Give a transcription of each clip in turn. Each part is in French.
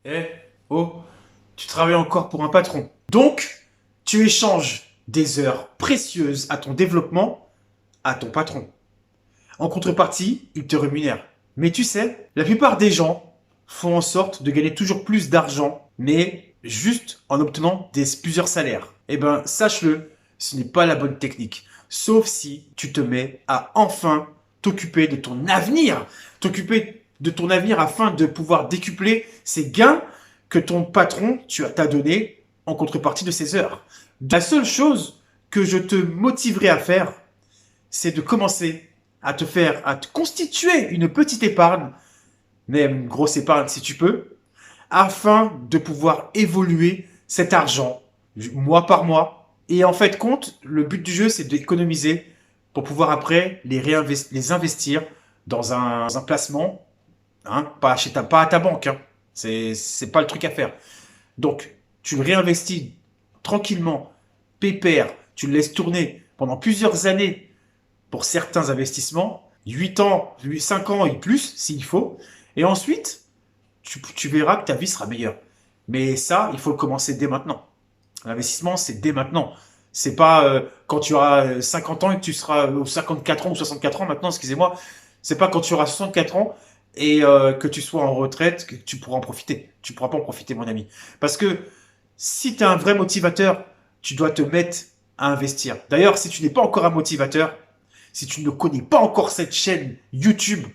Eh, oh, tu travailles encore pour un patron. Donc, tu échanges des heures précieuses à ton développement à ton patron. En contrepartie, il te rémunère. Mais tu sais, la plupart des gens font en sorte de gagner toujours plus d'argent, mais juste en obtenant plusieurs salaires. Eh ben, sache-le, ce n'est pas la bonne technique. Sauf si tu te mets à enfin t'occuper de ton avenir. T'occuper de ton avenir afin de pouvoir décupler ces gains que ton patron t'a donné en contrepartie de ses heures. La seule chose que je te motiverai à faire, c'est de commencer à te constituer une petite épargne, même une grosse épargne si tu peux, afin de pouvoir évoluer cet argent mois par mois. Et en fait, compte, le but du jeu, c'est d'économiser pour pouvoir après les investir dans un placement, hein, pas à ta banque. Hein. C'est pas le truc à faire. Donc, tu le réinvestis tranquillement, pépère, tu le laisses tourner pendant plusieurs années pour certains investissements, 8 ans, 5 ans et plus s'il faut. Et ensuite, tu verras que ta vie sera meilleure. Mais ça, il faut le commencer dès maintenant. L'investissement, c'est dès maintenant. C'est pas quand tu auras 50 ans et que tu seras, ou 54 ans ou 64 ans maintenant, excusez-moi. C'est pas quand tu auras 64 ans et que tu sois en retraite que tu pourras en profiter. Tu pourras pas en profiter, mon ami. Parce que si tu es un vrai motivateur, tu dois te mettre à investir. D'ailleurs, si tu n'es pas encore un motivateur, si tu ne connais pas encore cette chaîne YouTube,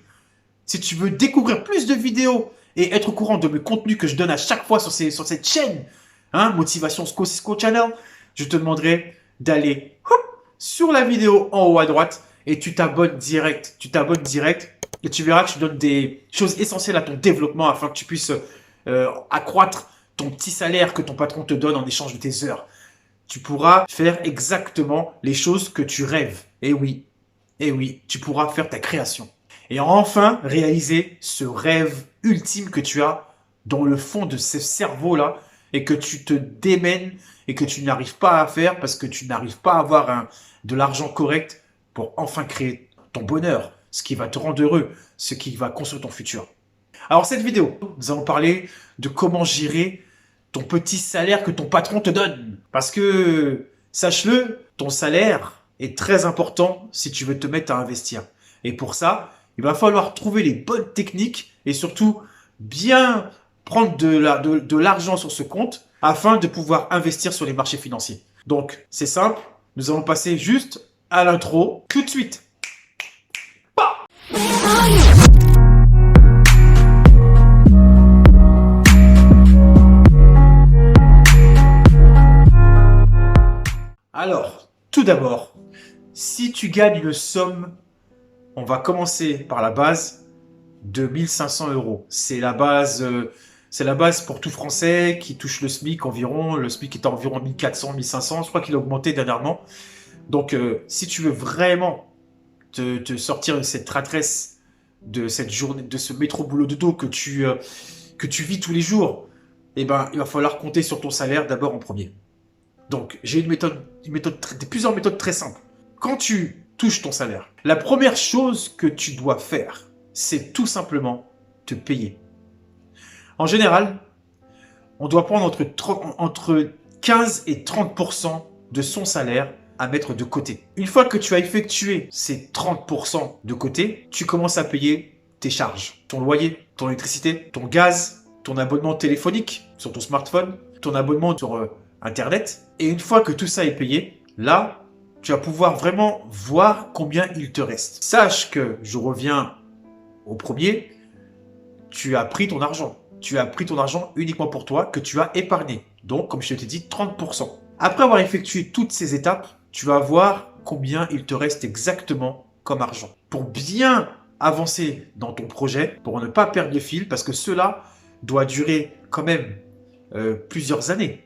si tu veux découvrir plus de vidéos et être au courant de mes contenus que je donne à chaque fois sur cette chaîne, hein, Motivation Cisco Channel, je te demanderai d'aller sur la vidéo en haut à droite et tu t'abonnes direct. Tu t'abonnes direct et tu verras que je donne des choses essentielles à ton développement afin que tu puisses accroître ton petit salaire que ton patron te donne en échange de tes heures. Tu pourras faire exactement les choses que tu rêves. Et oui, tu pourras faire ta création. Et enfin, réaliser ce rêve ultime que tu as dans le fond de ce cerveau-là et que tu te démènes et que tu n'arrives pas à faire parce que tu n'arrives pas à avoir de l'argent correct pour enfin créer ton bonheur, ce qui va te rendre heureux, ce qui va construire ton futur. Alors cette vidéo, nous allons parler de comment gérer ton petit salaire que ton patron te donne. Parce que, sache-le, ton salaire est très important si tu veux te mettre à investir. Et pour ça, il va falloir trouver les bonnes techniques et surtout bien prendre de l'argent sur ce compte afin de pouvoir investir sur les marchés financiers. Donc, c'est simple, nous allons passer juste à l'intro tout de suite. Alors, tout d'abord, si tu gagnes une somme, on va commencer par la base de 1500 euros. C'est la base pour tout Français qui touche le SMIC environ. Le SMIC est à environ 1400, 1500. Je crois qu'il a augmenté dernièrement. Donc, si tu veux vraiment te sortir de cette tratresse, de cette journée, de ce métro boulot de dos que tu vis tous les jours, eh ben, il va falloir compter sur ton salaire d'abord en premier. Donc, j'ai plusieurs méthodes très simples. Quand tu touches ton salaire, la première chose que tu dois faire, c'est tout simplement te payer. En général, on doit prendre entre 15 et 30% de son salaire à mettre de côté. Une fois que tu as effectué ces 30% de côté, tu commences à payer tes charges. Ton loyer, ton électricité, ton gaz, ton abonnement téléphonique sur ton smartphone, ton abonnement sur Internet. Et une fois que tout ça est payé, là, tu vas pouvoir vraiment voir combien il te reste. Sache que, je reviens au premier, tu as pris ton argent. Tu as pris ton argent uniquement pour toi que tu as épargné. Donc, comme je t'ai dit, 30%. Après avoir effectué toutes ces étapes, tu vas voir combien il te reste exactement comme argent. Pour bien avancer dans ton projet, pour ne pas perdre le fil, parce que cela doit durer quand même plusieurs années.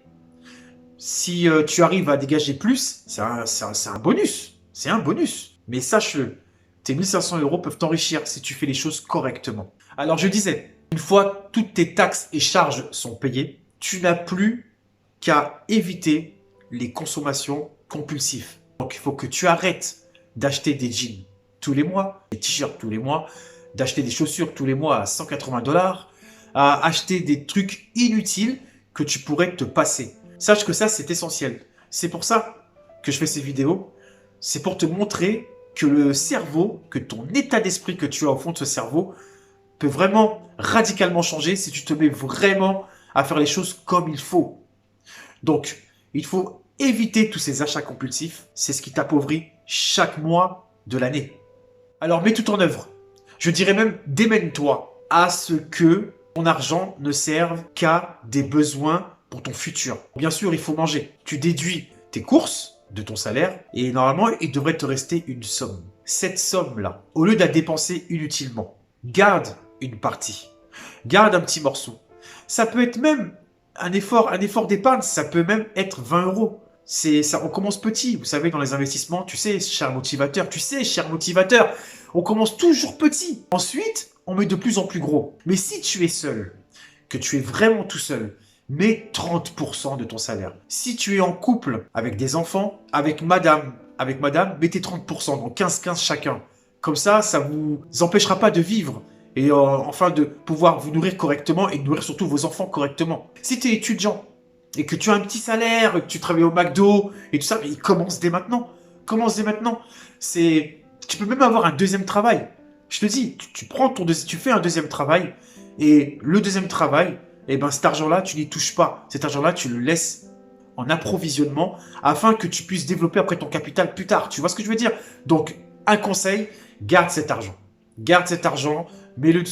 Si tu arrives à dégager plus, c'est un bonus. C'est un bonus. Mais sache-le, tes 1500 euros peuvent t'enrichir si tu fais les choses correctement. Alors je disais, une fois toutes tes taxes et charges sont payées, tu n'as plus qu'à éviter les consommations compulsives. Donc il faut que tu arrêtes d'acheter des jeans tous les mois, des t-shirts tous les mois, d'acheter des chaussures tous les mois à 180 $, à acheter des trucs inutiles que tu pourrais te passer. Sache que ça, c'est essentiel. C'est pour ça que je fais ces vidéos. C'est pour te montrer que le cerveau, que ton état d'esprit que tu as au fond de ce cerveau peut vraiment radicalement changer si tu te mets vraiment à faire les choses comme il faut. Donc, il faut éviter tous ces achats compulsifs. C'est ce qui t'appauvrit chaque mois de l'année. Alors, mets tout en œuvre. Je dirais même, démène-toi à ce que ton argent ne serve qu'à des besoins pour ton futur. Bien sûr, il faut manger. Tu déduis tes courses de ton salaire et normalement, il devrait te rester une somme. Cette somme-là, au lieu de la dépenser inutilement, garde une partie. Garde un petit morceau. Ça peut être même un effort d'épargne, ça peut même être 20 euros. Ça, on commence petit, vous savez, dans les investissements, tu sais, cher motivateur, on commence toujours petit. Ensuite, on met de plus en plus gros. Mais si tu es seul, que tu es vraiment tout seul, mets 30% de ton salaire. Si tu es en couple avec des enfants, avec madame, mettez 30%, donc 15-15 chacun. Comme ça vous empêchera pas de vivre et enfin de pouvoir vous nourrir correctement et nourrir surtout vos enfants correctement. Si tu es étudiant et que tu as un petit salaire, que tu travailles au McDo et tout ça, mais commence dès maintenant. Commence dès maintenant. Tu peux même avoir un deuxième travail. Je te dis, tu fais un deuxième travail et le deuxième travail, eh ben cet argent-là, tu n'y touches pas. Cet argent-là, tu le laisses en approvisionnement afin que tu puisses développer après ton capital plus tard. Tu vois ce que je veux dire? Donc, un conseil, garde cet argent. Garde cet argent, mets-le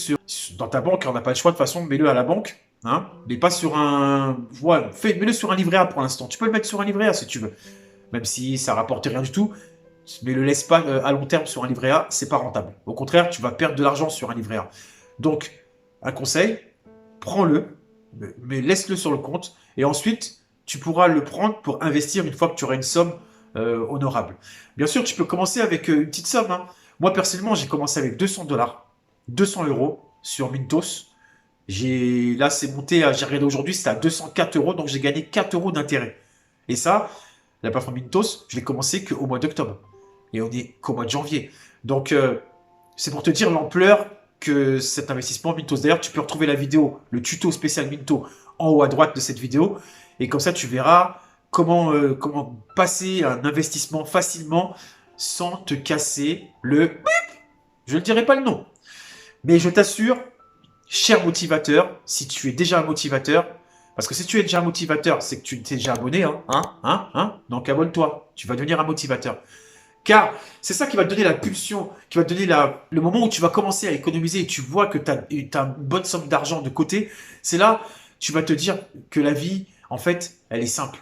dans ta banque. On n'a pas le choix de toute façon, mets-le à la banque. Hein, mais pas sur un... Voilà, mets-le sur un livret A pour l'instant. Tu peux le mettre sur un livret A si tu veux. Même si ça rapporte rien du tout. Mais le laisse pas à long terme sur un livret A, c'est pas rentable. Au contraire, tu vas perdre de l'argent sur un livret A. Donc, un conseil, prends-le, mais laisse-le sur le compte. Et ensuite, tu pourras le prendre pour investir une fois que tu auras une somme honorable. Bien sûr, tu peux commencer avec une petite somme. Hein. Moi, personnellement, j'ai commencé avec 200 $, 200 euros sur Mintos. Là, c'est monté, j'ai regardé aujourd'hui, c'était à 204 euros, donc j'ai gagné 4 euros d'intérêt. Et ça, la plateforme Mintos, je l'ai commencé qu'au mois d'octobre. Et on est qu'au mois de janvier. Donc, c'est pour te dire l'ampleur que cet investissement Mintos. D'ailleurs, tu peux retrouver la vidéo, le tuto spécial Minto, en haut à droite de cette vidéo. Et comme ça, tu verras comment passer un investissement facilement sans te casser le... Je ne dirai pas le nom. Mais je t'assure, cher motivateur, si tu es déjà un motivateur, parce que si tu es déjà un motivateur, c'est que tu t'es déjà abonné, donc abonne-toi, tu vas devenir un motivateur. Car c'est ça qui va te donner la pulsion, qui va te donner le moment où tu vas commencer à économiser et tu vois que tu as une bonne somme d'argent de côté. C'est là, tu vas te dire que la vie, en fait, elle est simple.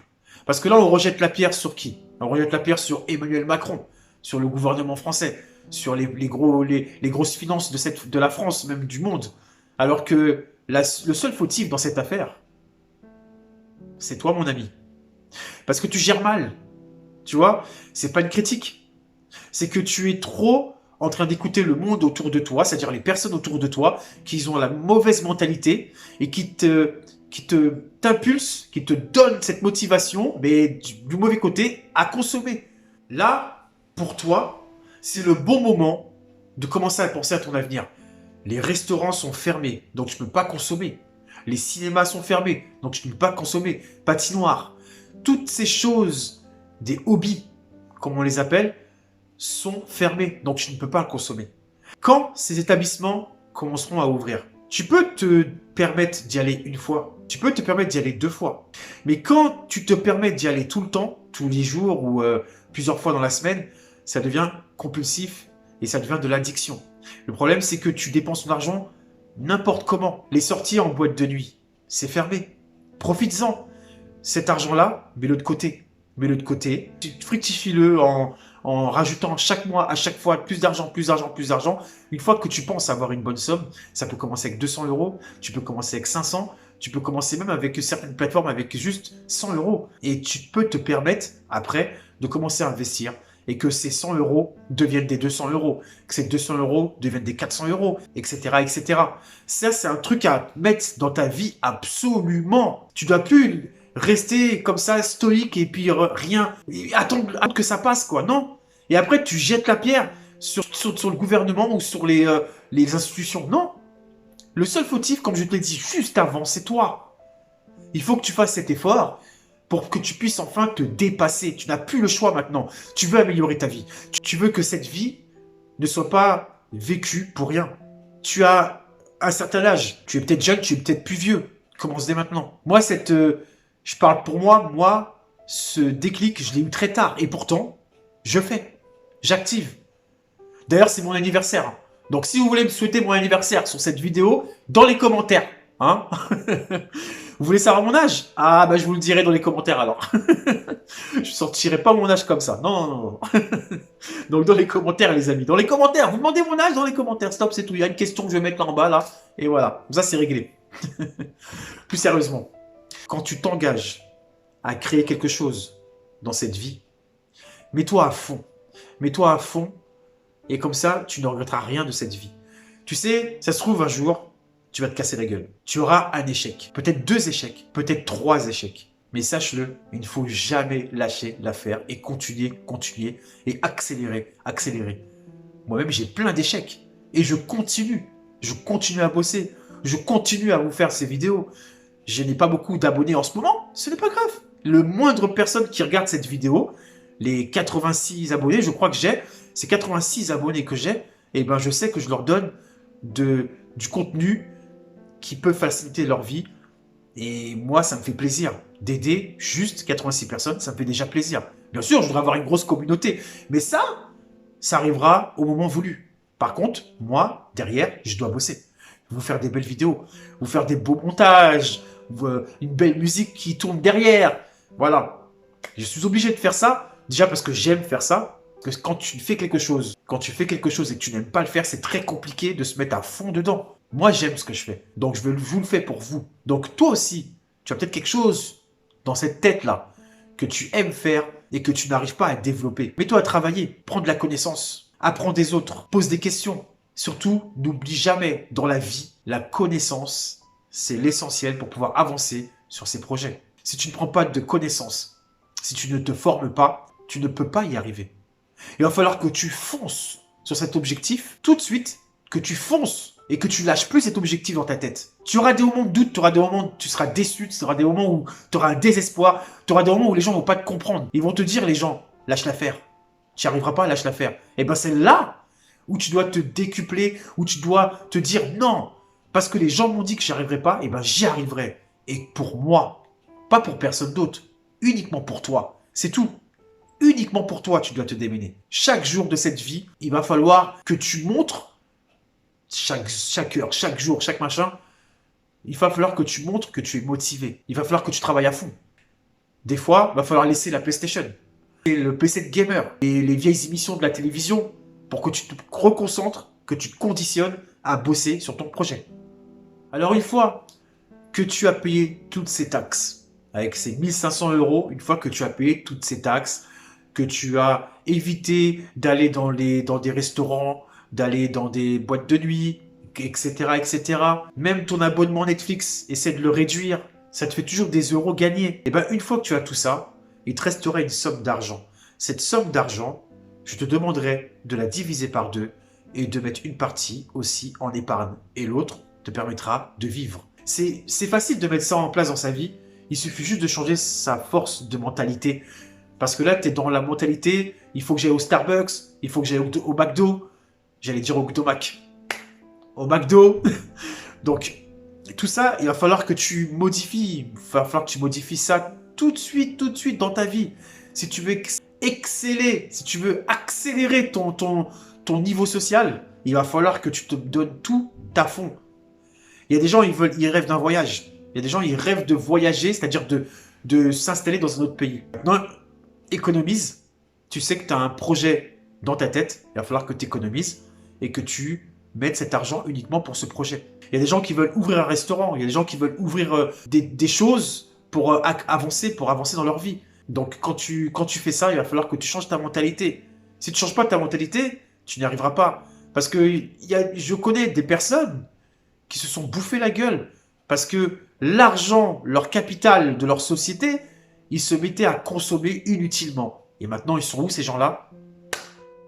Parce que là, on rejette la pierre sur qui? On rejette la pierre sur Emmanuel Macron, sur le gouvernement français, sur les grosses finances de la France, même du monde. Alors que le seul fautif dans cette affaire, c'est toi, mon ami. Parce que tu gères mal. Tu vois, c'est pas une critique. C'est que tu es trop en train d'écouter le monde autour de toi, c'est-à-dire les personnes autour de toi qui ont la mauvaise mentalité et qui t'impulsent, qui te donnent cette motivation, mais du mauvais côté, à consommer. Là, pour toi, c'est le bon moment de commencer à penser à ton avenir. Les restaurants sont fermés, donc tu ne peux pas consommer. Les cinémas sont fermés, donc tu ne peux pas consommer. Patinoire. Toutes ces choses, des hobbies, comme on les appelle, sont fermés, donc tu ne peux pas le consommer. Quand ces établissements commenceront à ouvrir, tu peux te permettre d'y aller une fois, tu peux te permettre d'y aller 2 fois. Mais quand tu te permets d'y aller tout le temps, tous les jours ou plusieurs fois dans la semaine, ça devient compulsif et ça devient de l'addiction. Le problème, c'est que tu dépenses ton argent n'importe comment. Les sorties en boîte de nuit, c'est fermé. Profites-en. Cet argent-là, mets-le de côté. Mets-le de côté. Fructifie-le en rajoutant à chaque fois, plus d'argent. Une fois que tu penses avoir une bonne somme, ça peut commencer avec 200 euros, tu peux commencer avec 500, tu peux commencer même avec certaines plateformes avec juste 100 euros. Et tu peux te permettre, après, de commencer à investir et que ces 100 euros deviennent des 200 euros, que ces 200 euros deviennent des 400 euros, etc., etc. Ça, c'est un truc à mettre dans ta vie absolument. Tu dois plus rester comme ça, stoïque, et puis rien, attendre que ça passe, quoi. Non. Et après, tu jettes la pierre sur le gouvernement ou sur les institutions. Non. Le seul fautif, comme je te l'ai dit juste avant, c'est toi. Il faut que tu fasses cet effort pour que tu puisses enfin te dépasser. Tu n'as plus le choix maintenant. Tu veux améliorer ta vie. Tu veux que cette vie ne soit pas vécue pour rien. Tu as un certain âge. Tu es peut-être jeune, tu es peut-être plus vieux. Commence dès maintenant. Moi, je parle pour moi, ce déclic, je l'ai eu très tard. Et pourtant, je fais. J'active. D'ailleurs, c'est mon anniversaire. Donc, si vous voulez me souhaiter mon anniversaire sur cette vidéo, dans les commentaires. Hein. Vous voulez savoir mon âge? Ah, bah je vous le dirai dans les commentaires alors. Je sortirai pas mon âge comme ça. Non, non, non. Donc dans les commentaires, les amis. Dans les commentaires, vous demandez mon âge dans les commentaires. Stop, c'est tout. Il y a une question que je vais mettre là en bas, là. Et voilà. Ça, c'est réglé. Plus sérieusement, quand tu t'engages à créer quelque chose dans cette vie, mets-toi à fond. Mets-toi à fond. Et comme ça, tu ne regretteras rien de cette vie. Tu sais, ça se trouve un jour, tu vas te casser la gueule. Tu auras un échec. Peut-être 2 échecs. Peut-être 3 échecs. Mais sache-le, il ne faut jamais lâcher l'affaire et continuer, continuer et accélérer, accélérer. Moi-même, j'ai plein d'échecs. Et je continue. Je continue à bosser. Je continue à vous faire ces vidéos. Je n'ai pas beaucoup d'abonnés en ce moment. Ce n'est pas grave. Le moindre personne qui regarde cette vidéo, les 86 abonnés, je crois que j'ai, ces 86 abonnés que j'ai, eh ben, je sais que je leur donne du contenu qui peut faciliter leur vie. Et moi, ça me fait plaisir d'aider juste 86 personnes. Ça me fait déjà plaisir. Bien sûr, je voudrais avoir une grosse communauté. Mais ça arrivera au moment voulu. Par contre, moi, derrière, je dois bosser. Vous faire des belles vidéos, vous faire des beaux montages, une belle musique qui tourne derrière. Voilà. Je suis obligé de faire ça, déjà parce que j'aime faire ça. Parce que quand tu fais quelque chose, et que tu n'aimes pas le faire, c'est très compliqué de se mettre à fond dedans. Moi, j'aime ce que je fais. Donc, je vous le fais pour vous. Donc, toi aussi, tu as peut-être quelque chose dans cette tête-là que tu aimes faire et que tu n'arrives pas à développer. Mets-toi à travailler, prends de la connaissance, apprends des autres, pose des questions. Surtout, n'oublie jamais, dans la vie, la connaissance, c'est l'essentiel pour pouvoir avancer sur ces projets. Si tu ne prends pas de connaissances, si tu ne te formes pas, tu ne peux pas y arriver. Il va falloir que tu fonces sur cet objectif tout de suite, que tu fonces et que tu lâches plus cet objectif dans ta tête. Tu auras des moments de doute, tu auras des moments où tu seras déçu, tu auras des moments où tu auras un désespoir, tu auras des moments où les gens ne vont pas te comprendre. Ils vont te dire, les gens, lâche l'affaire. Tu n'y arriveras pas, lâche l'affaire. Et bien c'est là où tu dois te décupler, où tu dois te dire non. Parce que les gens m'ont dit que j'y arriverai pas, et ben j'y arriverai. Et pour moi, pas pour personne d'autre, uniquement pour toi. C'est tout. Uniquement pour toi, tu dois te démener. Chaque jour de cette vie, il va falloir que tu montres, chaque heure, chaque jour, chaque machin, il va falloir que tu montres que tu es motivé. Il va falloir que tu travailles à fond. Des fois, il va falloir laisser la PlayStation, et le PC de gamer, et les vieilles émissions de la télévision, pour que tu te reconcentres, que tu te conditionnes à bosser sur ton projet. Alors une fois que tu as payé toutes ces taxes, avec ces 1500 €, une fois que tu as payé toutes ces taxes, que tu as évité d'aller dans des restaurants, d'aller dans des boîtes de nuit, etc., etc. Même ton abonnement Netflix, essaie de le réduire. Ça te fait toujours des euros gagnés. Et bien, une fois que tu as tout ça, il te restera une somme d'argent. Cette somme d'argent, je te demanderai de la diviser par 2 et de mettre une partie aussi en épargne. Et l'autre te permettra de vivre. C'est facile de mettre ça en place dans sa vie. Il suffit juste de changer sa force de mentalité. Parce que là, tu es dans la mentalité, il faut que j'aille au Starbucks, il faut que j'aille au McDo. J'allais dire au Mac. Au McDo. Donc, tout ça, il va falloir que tu modifies. Il va falloir que tu modifies ça tout de suite dans ta vie. Si tu veux exceller, si tu veux accélérer ton niveau social, il va falloir que tu te donnes tout à fond. Il y a des gens, ils rêvent d'un voyage. Il y a des gens, ils rêvent de voyager, c'est-à-dire de s'installer dans un autre pays. Maintenant, économise. Tu sais que tu as un projet dans ta tête. Il va falloir que tu économises et que tu mettes cet argent uniquement pour ce projet. Il y a des gens qui veulent ouvrir un restaurant. Il y a des gens qui veulent ouvrir des choses pour avancer dans leur vie. Donc, quand tu fais ça, il va falloir que tu changes ta mentalité. Si tu ne changes pas ta mentalité, tu n'y arriveras pas. Parce que je connais des personnes qui se sont bouffées la gueule parce que l'argent, leur capital de leur société, ils se mettaient à consommer inutilement. Et maintenant, ils sont où ces gens-là?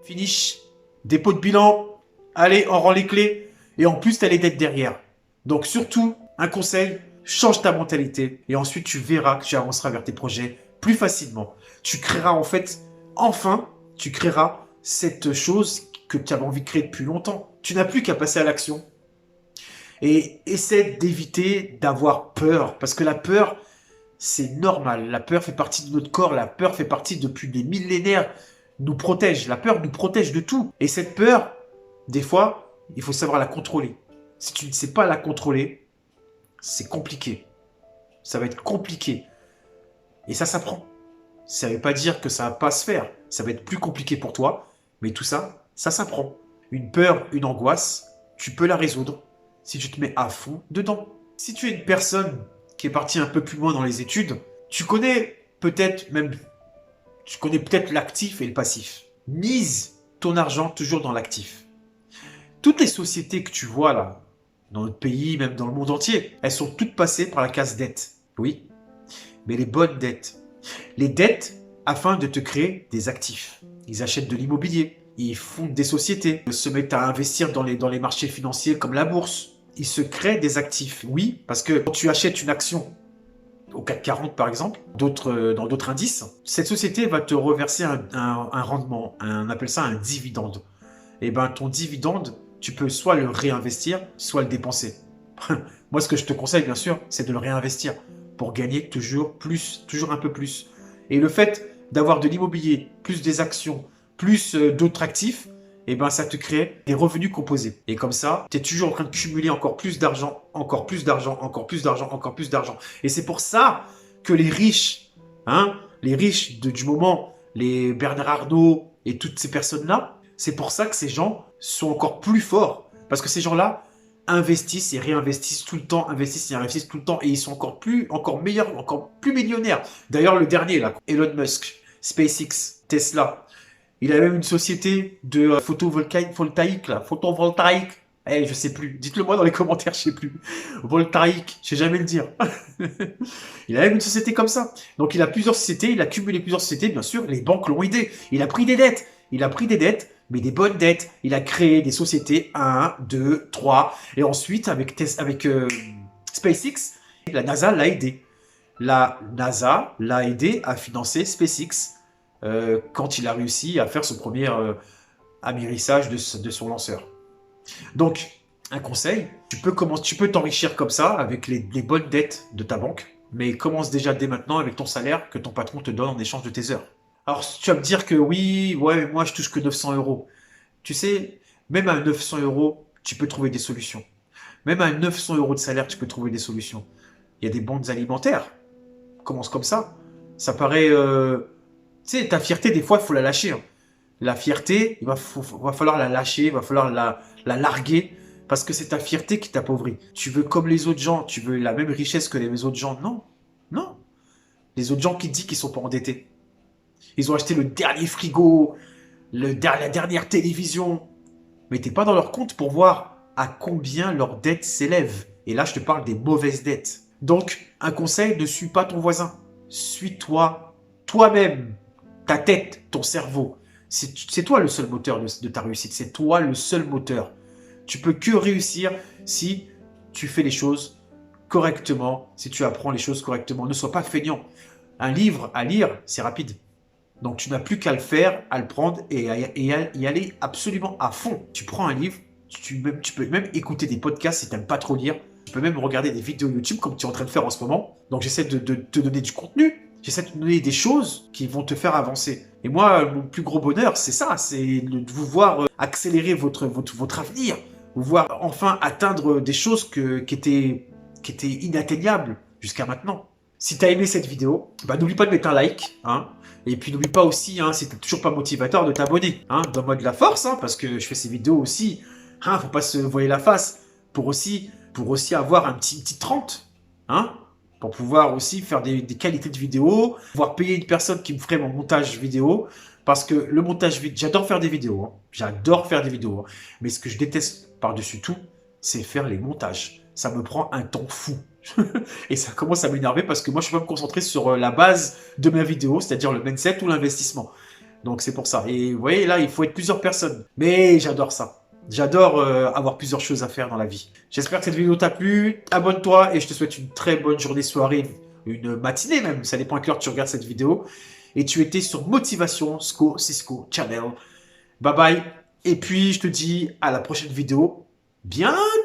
Finish, dépôt de bilan, allez, on rend les clés. Et en plus, tu as les dettes derrière. Donc surtout, un conseil, change ta mentalité et ensuite tu verras que tu avanceras vers tes projets plus facilement. Tu créeras en fait, enfin, tu créeras cette chose que tu avais envie de créer depuis longtemps. Tu n'as plus qu'à passer à l'action. Et essaie d'éviter d'avoir peur, parce que la peur, c'est normal. La peur fait partie de notre corps, la peur fait partie depuis des millénaires, nous protège. La peur nous protège de tout. Et cette peur, des fois, il faut savoir la contrôler. Si tu ne sais pas la contrôler, c'est compliqué. Ça va être compliqué. Et ça s'apprend. Ça ne veut pas dire que ça va pas se faire. Ça va être plus compliqué pour toi, mais tout ça, ça s'apprend. Une peur, une angoisse, tu peux la résoudre si tu te mets à fond dedans. Si tu es une personne qui est partie un peu plus loin dans les études, tu connais peut-être l'actif et le passif. Mise ton argent toujours dans l'actif. Toutes les sociétés que tu vois là, dans notre pays, même dans le monde entier, elles sont toutes passées par la case dette. Oui, mais les bonnes dettes. Les dettes afin de te créer des actifs. Ils achètent de l'immobilier, ils fondent des sociétés, ils se mettent à investir dans les marchés financiers comme la bourse. Ils se créent des actifs, oui, parce que quand tu achètes une action au CAC 40 par exemple, dans d'autres indices, cette société va te reverser un rendement, on appelle ça un dividende. Et bien ton dividende, tu peux soit le réinvestir, soit le dépenser. Moi ce que je te conseille bien sûr, c'est de le réinvestir pour gagner toujours plus, toujours un peu plus. Et le fait d'avoir de l'immobilier, plus des actions, plus d'autres actifs, et ben ça te crée des revenus composés. Et comme ça, tu es toujours en train de cumuler encore plus d'argent, encore plus d'argent, encore plus d'argent, encore plus d'argent. Et c'est pour ça que les riches, les riches du moment, les Bernard Arnault et toutes ces personnes-là, c'est pour ça que ces gens sont encore plus forts. Parce que ces gens-là investissent et réinvestissent tout le temps, investissent et réinvestissent tout le temps, et ils sont encore meilleurs, encore plus millionnaires. D'ailleurs, le dernier, là, Elon Musk, SpaceX, Tesla, il a même une société de photovoltaïque, là, photovoltaïque. Je sais plus. Dites-le moi dans les commentaires, je sais plus. Voltaïque, je sais jamais le dire. Il a même une société comme ça. Donc il a plusieurs sociétés, il a cumulé plusieurs sociétés, bien sûr, les banques l'ont aidé. Il a pris des dettes. Mais des bonnes dettes. Il a créé des sociétés 1, 2, 3. Et ensuite, avec SpaceX, la NASA l'a aidé. La NASA l'a aidé à financer SpaceX quand il a réussi à faire son premier amérissage de son lanceur. Donc, un conseil, tu peux t'enrichir comme ça avec les bonnes dettes de ta banque, mais commence déjà dès maintenant avec ton salaire que ton patron te donne en échange de tes heures. Alors, tu vas me dire que oui, ouais, moi je touche que 900 euros. Tu sais, même à 900 euros, tu peux trouver des solutions. Même à 900 euros de salaire, tu peux trouver des solutions. Il y a des banques alimentaires. Commence comme ça. Ça paraît... Tu sais, ta fierté, des fois, il faut la lâcher. La fierté, va falloir la lâcher, il va falloir la larguer, parce que c'est ta fierté qui t'appauvrit. Tu veux comme les autres gens, tu veux la même richesse que les autres gens. Non, non. Les autres gens qui disent qu'ils sont pas endettés. Ils ont acheté le dernier frigo, la dernière télévision, mais t'es pas dans leur compte pour voir à combien leurs dettes s'élèvent. Et là, je te parle des mauvaises dettes. Donc, un conseil, ne suis pas ton voisin. Suis-toi, toi-même, ta tête, ton cerveau. C'est toi le seul moteur de ta réussite. C'est toi le seul moteur. Tu peux que réussir si tu fais les choses correctement, si tu apprends les choses correctement. Ne sois pas feignant. Un livre à lire, c'est rapide. Donc tu n'as plus qu'à le faire, à le prendre et y aller absolument à fond. Tu prends un livre, tu peux même écouter des podcasts si tu n'aimes pas trop lire. Tu peux même regarder des vidéos YouTube comme tu es en train de faire en ce moment. Donc j'essaie de te donner du contenu. J'essaie de te donner des choses qui vont te faire avancer. Et moi, mon plus gros bonheur, c'est ça. C'est de vous voir accélérer votre avenir. Vous voir enfin atteindre des choses qui étaient inatteignables jusqu'à maintenant. Si tu as aimé cette vidéo, n'oublie pas de mettre un like. Et puis n'oublie pas aussi, si tu n'es toujours pas motivateur, de t'abonner. Donne-moi de la force, parce que je fais ces vidéos aussi. Faut pas se voiler la face. Pour aussi avoir un petit 30. Pour pouvoir aussi faire des qualités de vidéo, pouvoir payer une personne qui me ferait mon montage vidéo, parce que le montage vidéo, j'adore faire des vidéos, j'adore faire des vidéos, mais ce que je déteste par-dessus tout, c'est faire les montages. Ça me prend un temps fou. Et ça commence à m'énerver parce que moi, je peux me concentrer sur la base de ma vidéo, c'est-à-dire le mindset ou l'investissement. Donc c'est pour ça. Et vous voyez, là, il faut être plusieurs personnes. Mais j'adore ça. J'adore avoir plusieurs choses à faire dans la vie. J'espère que cette vidéo t'a plu. Abonne-toi et je te souhaite une très bonne journée, soirée, une matinée même. Ça dépend à quelle heure tu regardes cette vidéo. Et tu étais sur Motivation Cisco Channel. Bye bye. Et puis, je te dis à la prochaine vidéo. Bientôt.